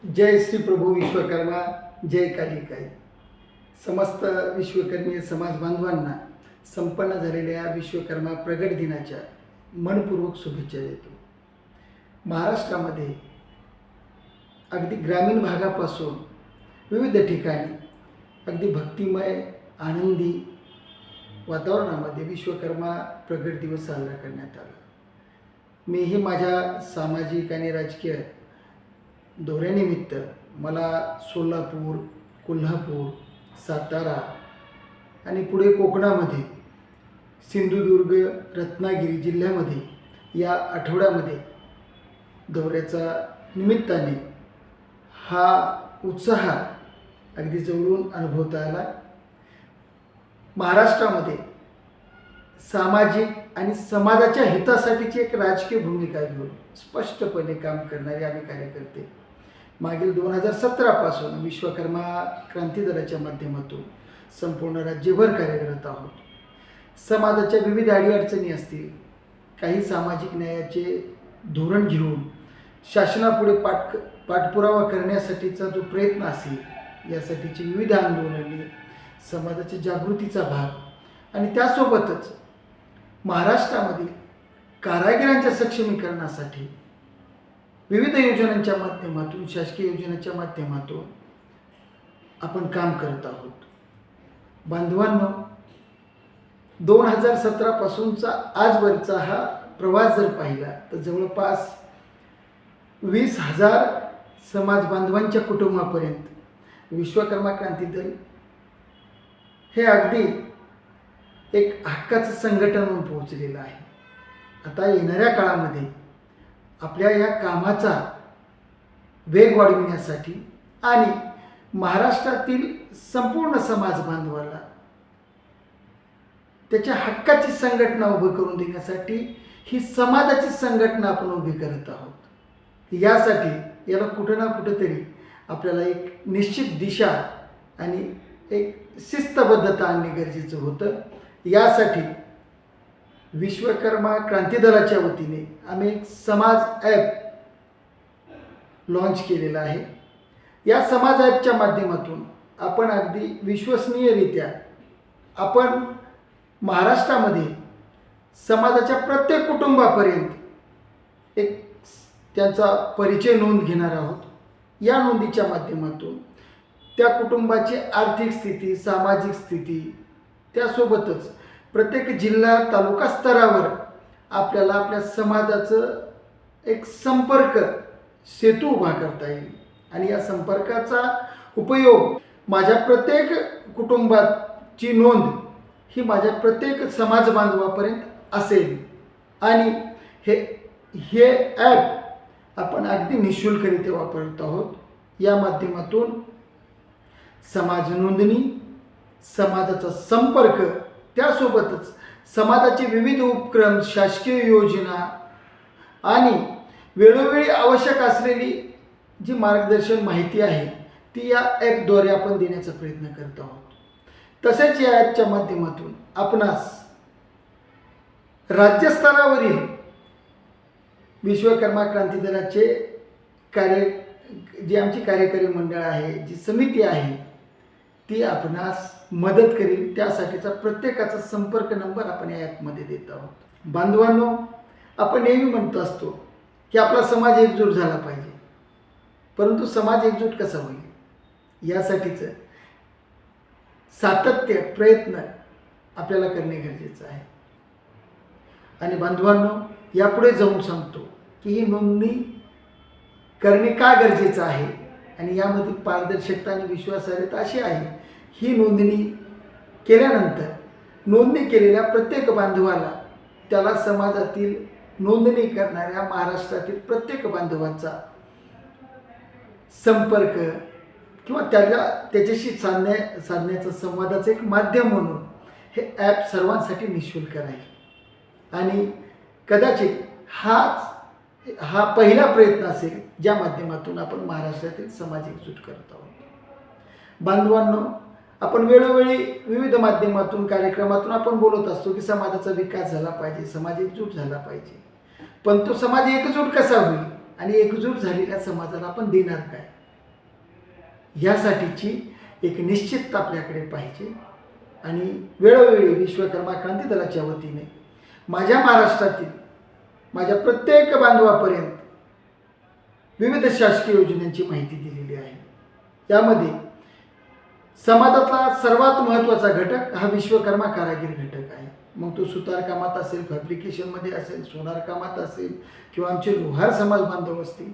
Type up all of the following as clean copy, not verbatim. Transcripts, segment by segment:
जय श्री प्रभू विश्वकर्मा, जय कालिकाई. समस्त विश्वकर्मीय समाज बांधवांना संपन्न झालेल्या विश्वकर्मा प्रगट दिनाच्या मनपूर्वक शुभेच्छा देतो. महाराष्ट्रामध्ये अगदी ग्रामीण भागापासून विविध ठिकाणी अगदी भक्तिमय आनंदी वातावरणामध्ये विश्वकर्मा प्रगट दिवस साजरा करण्यात आला. मीही माझ्या सामाजिक आणि राजकीय दौऱ्यानिमित्त मला सोलापूर, कोल्हापूर, सातारा आणि पुढे कोकणामध्ये सिंधुदुर्ग, रत्नागिरी जिल्ह्यामध्ये या आठवड्यामध्ये दौऱ्याचा निमित्ताने हा उत्साह अगदी जवळून अनुभवता आला. महाराष्ट्रामध्ये सामाजिक आणि समाजाच्या हितासाठीची एक राजकीय भूमिका घेऊन स्पष्टपणे काम करणारे आम्ही कार्यकर्ते मागील 2017 पासून विश्वकर्मा क्रांती दलाच्या माध्यमातून संपूर्ण राज्यभर कार्यरत आहोत. समाजाच्या विविध अडीअडचणी असतील, काही सामाजिक न्यायाचे धोरण घेऊन शासनापुढे पाठपुरावा करण्यासाठीचा जो प्रयत्न असेल, यासाठीची विविध आंदोलने, समाजाच्या जागृतीचा भाग आणि त्यासोबतच महाराष्ट्रामधील कारागिरांच्या सक्षमीकरणासाठी विविध योजनांच्या माध्यमातून, शासकीय योजनांच्या माध्यमातून आपण काम करत आहोत. बांधवांनो, 2017 पासूनचा आजवरचा हा प्रवास जर पाहिला तर जवळपास 20,000 समाज बांधवांच्या कुटुंबापर्यंत विश्वकर्मा क्रांती दल हे अगदी एक हक्काचं संघटन म्हणून पोहोचलेलं आहे. आता येणाऱ्या काळामध्ये आपल्या या कामाचा वेग वाढविण्यासाठी आणि महाराष्ट्रातील संपूर्ण समाज बांधवाला त्याच्या हक्काची संघटना उभी करून देण्यासाठी ही समाजाची संघटना आपण उभी करत आहोत. यासाठी याला कुठं ना कुठंतरी आपल्याला एक निश्चित दिशा आणि एक शिस्तबद्धता आणणे गरजेचं होतं. यासाठी विश्वकर्मा क्रांती दलाच्या वतीने आम्ही एक समाज ॲप लॉन्च केलेला आहे. या समाज ॲपच्या माध्यमातून आपण अगदी विश्वसनीयरित्या आपण महाराष्ट्रामध्ये समाजाच्या प्रत्येक कुटुंबापर्यंत एक त्यांचा परिचय नोंद घेणार आहोत. या नोंदीच्या माध्यमातून त्या कुटुंबाची आर्थिक स्थिती, सामाजिक स्थिती, त्यासोबतच प्रत्येक जिल्हा तालुका स्तरावर आपल्याला आपल्या समाजाचं एक संपर्क सेतू उभा करता येईल. आणि या संपर्काचा उपयोग माझ्या प्रत्येक कुटुंबाची नोंद ही माझ्या प्रत्येक समाज बांधवापर्यंत असेल. आणि हे ॲप आपण अगदी निःशुल्करित्या वापरत आहोत. या माध्यमातून समाज नोंदणी, समाजाचा संपर्क, त्यासोबतच समाजाचे विविध उपक्रम, शासकीय योजना आणि वेळोवेळी आवश्यक असलेली जी मार्गदर्शन माहिती आहे ती या ॲपद्वारे आपण देण्याचा प्रयत्न करत आहोत. तसेच या ॲपच्या माध्यमातून आपणास राज्यस्तरावरील विश्वकर्मा क्रांती दलाचे जी आमची कार्यकारी मंडळ आहे, जी समिती आहे, ती आपणास मदत करेल. त्यासाठीचा प्रत्येकाचा संपर्क नंबर आपण या ॲपमध्ये देत आहोत. बांधवांनो, आपण नेहमी म्हणतो असतो की आपला समाज एकजूट झाला पाहिजे, परंतु समाज एकजूट कसा होईल यासाठीचं सातत्य प्रयत्न आपल्याला करणे गरजेचं आहे. आणि बांधवांनो, यापुढे जाऊन सांगतो की ही नोंदणी करणे का गरजेचं आहे आणि यामधील पारदर्शकता आणि विश्वासार्हता अशी आहे, ही नोंदणी केल्यानंतर नोंदणी केलेल्या प्रत्येक बांधवाला त्याला समाजातील नोंदणी करणाऱ्या महाराष्ट्रातील प्रत्येक बांधवाचा संपर्क किंवा त्याच्याशी साधण्याचं संवादाचं एक माध्यम म्हणून हे ॲप सर्वांसाठी निःशुल्क राहील. आणि कदाचित हा पहिला प्रयत्न असेल ज्या माध्यमातून आपण महाराष्ट्रातील समाज एकजूट करत आहोत. बांधवांनो, आपण वेळोवेळी विविध माध्यमातून, कार्यक्रमातून आपण बोलत असतो की समाजाचा विकास झाला पाहिजे, समाज एकजूट झाला पाहिजे. पण तो समाज एकजूट कसा होईल आणि एकजूट झालेल्या समाजाला आपण देणार काय? यासाठीची एक निश्चितता आपल्याकडे पाहिजे. आणि वेळोवेळी विश्वकर्मा क्रांती दलाच्या वतीने माझ्या महाराष्ट्रातील माझ्या प्रत्येक बांधवापर्यंत विविध शासकीय योजनांची माहिती दिलेली आहे. यामध्ये समाजातला सर्वात महत्त्वाचा घटक हा विश्वकर्मा कारागीर घटक आहे. मग तो सुतार कामात असेल, फॅब्रिकेशनमध्ये असेल, सोनार कामात असेल किंवा आमचे लोहार समाज बांधव असतील,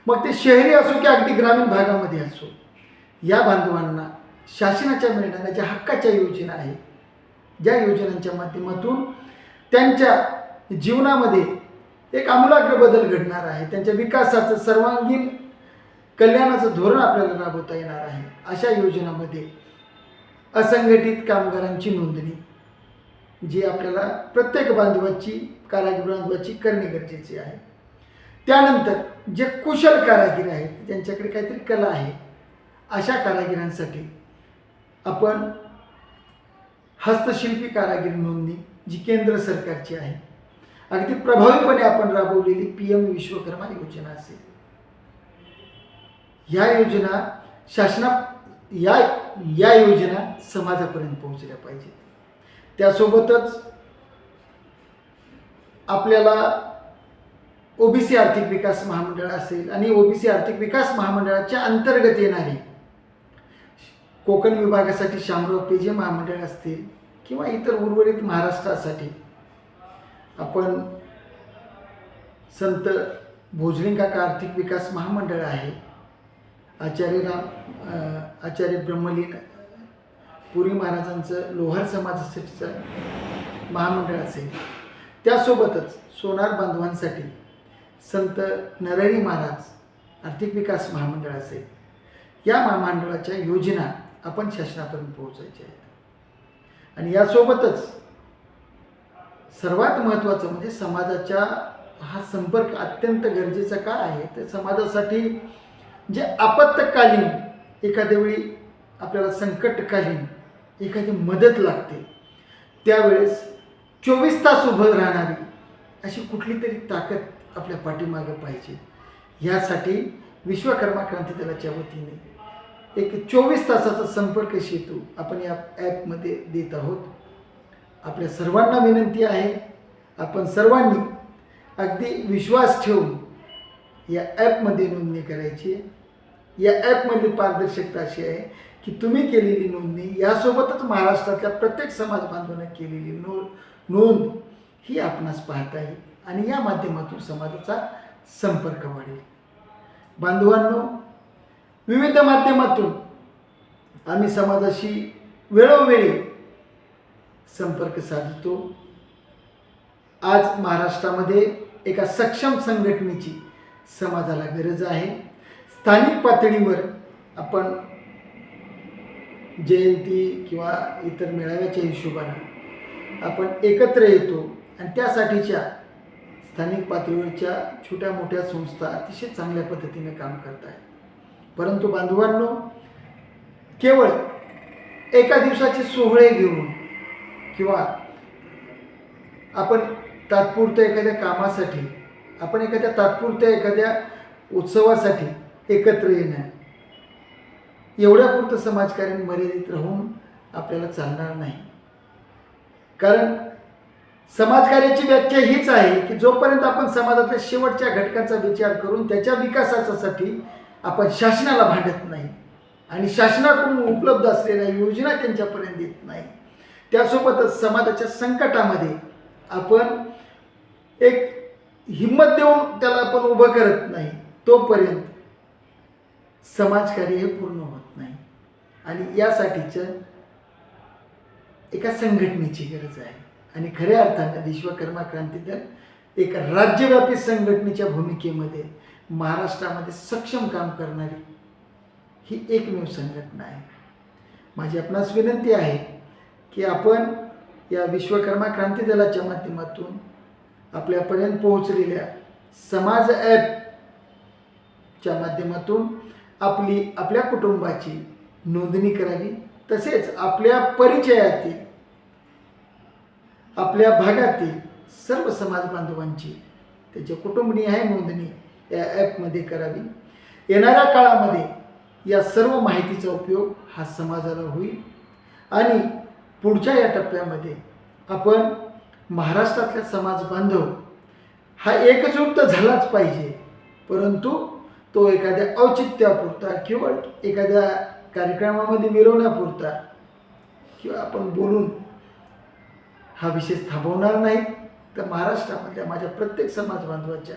मग ते शहरी असो की अगदी ग्रामीण भागामध्ये असो, या बांधवांना शासनाच्या मिळणाऱ्या ज्या हक्काच्या योजना आहेत, ज्या योजनांच्या माध्यमातून त्यांच्या जीवनामध्ये एक आमूलाग्र बदल घडणार आहे, त्यांच्या विकासाचं सर्वांगीण कल्याणाचं धोरण आपल्याला राबवता येणार आहे, अशा योजनांमध्ये असंघटित कामगारांची नोंदणी जी आपल्याला प्रत्येक बांधवाची, कारागीर बांधवाची करणे गरजेचे आहे. त्यानंतर जे कुशल कारागीर आहेत, ज्यांच्याकडे काहीतरी कला आहे, अशा कारागिरांसाठी आपण हस्तशिल्पी कारागीर नोंदणी जी केंद्र सरकारची आहे, अगदी प्रभावीपणे आपण राबवलेली PM विश्वकर्मा योजना असेल, या योजना या योजना समाजापर्यंत पोहोचल्या पाहिजेत. त्यासोबतच आपल्याला OBC आर्थिक विकास महामंडळ असेल आणि OBC आर्थिक विकास महामंडळाच्या अंतर्गत येणारी कोकण विभागासाठी शामराव पेजे महामंडळ असतील किंवा इतर उर्वरित महाराष्ट्रासाठी आपण संत भोजलिंग काका आर्थिक विकास महामंडळ आहे, आचार्य ब्रह्मलीन पुरी महाराजांचं लोहार समाजासाठीचं महामंडळ असेल, त्यासोबतच सोनार बांधवांसाठी संत नरहरी महाराज आर्थिक विकास महामंडळ असेल, या महामंडळाच्या योजना आपण शासनापर्यंत पोहोचायच्या आहेत. आणि यासोबतच सर्वात महत्त्वाचं म्हणजे समाजाच्या हा संपर्क अत्यंत गरजेचा का आहे, तर समाजासाठी जे आपत्कालीन एखाद्या वेळी आपल्याला संकटकालीन एखादी मदत लागते, त्यावेळेस 24 तास उभं राहणारी अशी कुठली तरी ताकद आपल्या पाठीमागं पाहिजे. ह्यासाठी विश्वकर्मा क्रांती दलाच्या वतीने एक 24 तासाचा संपर्क सेतू आपण या ॲपमध्ये देत आहोत. आपल्या सर्वांना विनंती आहे, आपण सर्वांनी अगदी विश्वास ठेवून या ॲपमध्ये नोंदणी करायची. या ॲपमधली पारदर्शकता अशी आहे की तुम्ही केलेली नोंदणी यासोबतच महाराष्ट्रातल्या प्रत्येक समाज बांधवांना केलेली नोंद ही आपणास पाहता येईल आणि या माध्यमातून समाजाचा संपर्क वाढेल. बांधवांनो, विविध माध्यमातून आम्ही समाजाशी वेळोवेळी संपर्क साधतो. आज महाराष्ट्रामध्ये एका सक्षम संघटनेची समाजाला गरज आहे. स्थानिक पातळीवर आपण जयंती किंवा इतर मेळाव्याच्या हिशोबाने आपण एकत्र येतो आणि त्यासाठीच्या स्थानिक पातळीवरच्या छोट्या मोठ्या संस्था अतिशय चांगल्या पद्धतीने काम करत आहेत. परंतु बांधवांनो, केवळ एका दिवसाचे सोहळे घेऊन किंवा आपण तात्पुरत्या एखाद्या कामासाठी, आपण तात्पुरत्या एखाद्या उत्सवासाठी एकत्र येणं, एवढ्यापुरतं समाजकार्य मर्यादित राहून आपल्याला चालणार नाही. कारण समाजकार्याची व्याख्या हीच आहे की जोपर्यंत आपण समाजातल्या शेवटच्या घटकांचा विचार करून त्याच्या विकासासाठी आपण शासनाला भांडत नाही आणि शासनाकडून उपलब्ध असलेल्या योजना त्यांच्यापर्यंत देत नाही, त्यासोबतच समाजाच्या संकटामध्ये आपण एक हिंमत देऊन त्याला आपण उभं करत नाही, तोपर्यंत समाजकार्य हे पूर्ण होत नाही. आणि यासाठीचं एका संघटनेची गरज आहे. आणि खऱ्या अर्थानं विश्वकर्मा क्रांती दल एक राज्यव्यापी संघटनेच्या भूमिकेमध्ये महाराष्ट्रामध्ये सक्षम काम करणारी ही एकमेव संघटना आहे. माझी आपणास विनंती आहे की आपण या विश्वकर्मा क्रांती दलाच्या माध्यमातून आपल्यापर्यंत पोहोचलेल्या समाज ॲपच्या माध्यमातून आपल्या कुटुंबाची नोंदणी करावी. तसेच आपल्या परिचयातील, आपल्या भागातील सर्व समाज बांधवांची त्याच्या कुटुंबनिहाय नोंदणी या ॲपमध्ये करावी. येणाऱ्या काळामध्ये या सर्व माहितीचा उपयोग हा समाजाला होईल आणि पुढच्या या टप्प्यामध्ये आपण महाराष्ट्रातल्या समाज बांधव हा एकजूट तर झालाच पाहिजे, परंतु तो एखाद्या औचित्यापुरता किंवा एखाद्या कार्यक्रमामध्ये मिरवण्यापुरता किंवा आपण बोलून हा विषय थांबवणार नाही, तर महाराष्ट्रामधल्या माझ्या प्रत्येक समाज बांधवाच्या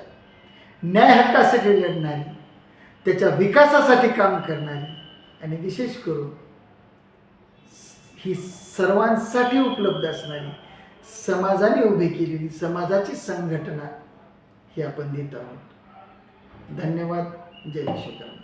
न्याय हक्कासाठी लढणारी, त्याच्या विकासासाठी काम करणारी आणि विशेष करून ही सर्वांसाठी उपलब्ध असणारी समाजाने उभी केलेली समाजाची संघटना ही आपण देत आहोत. धन्यवाद. जय विश्वकर्मा.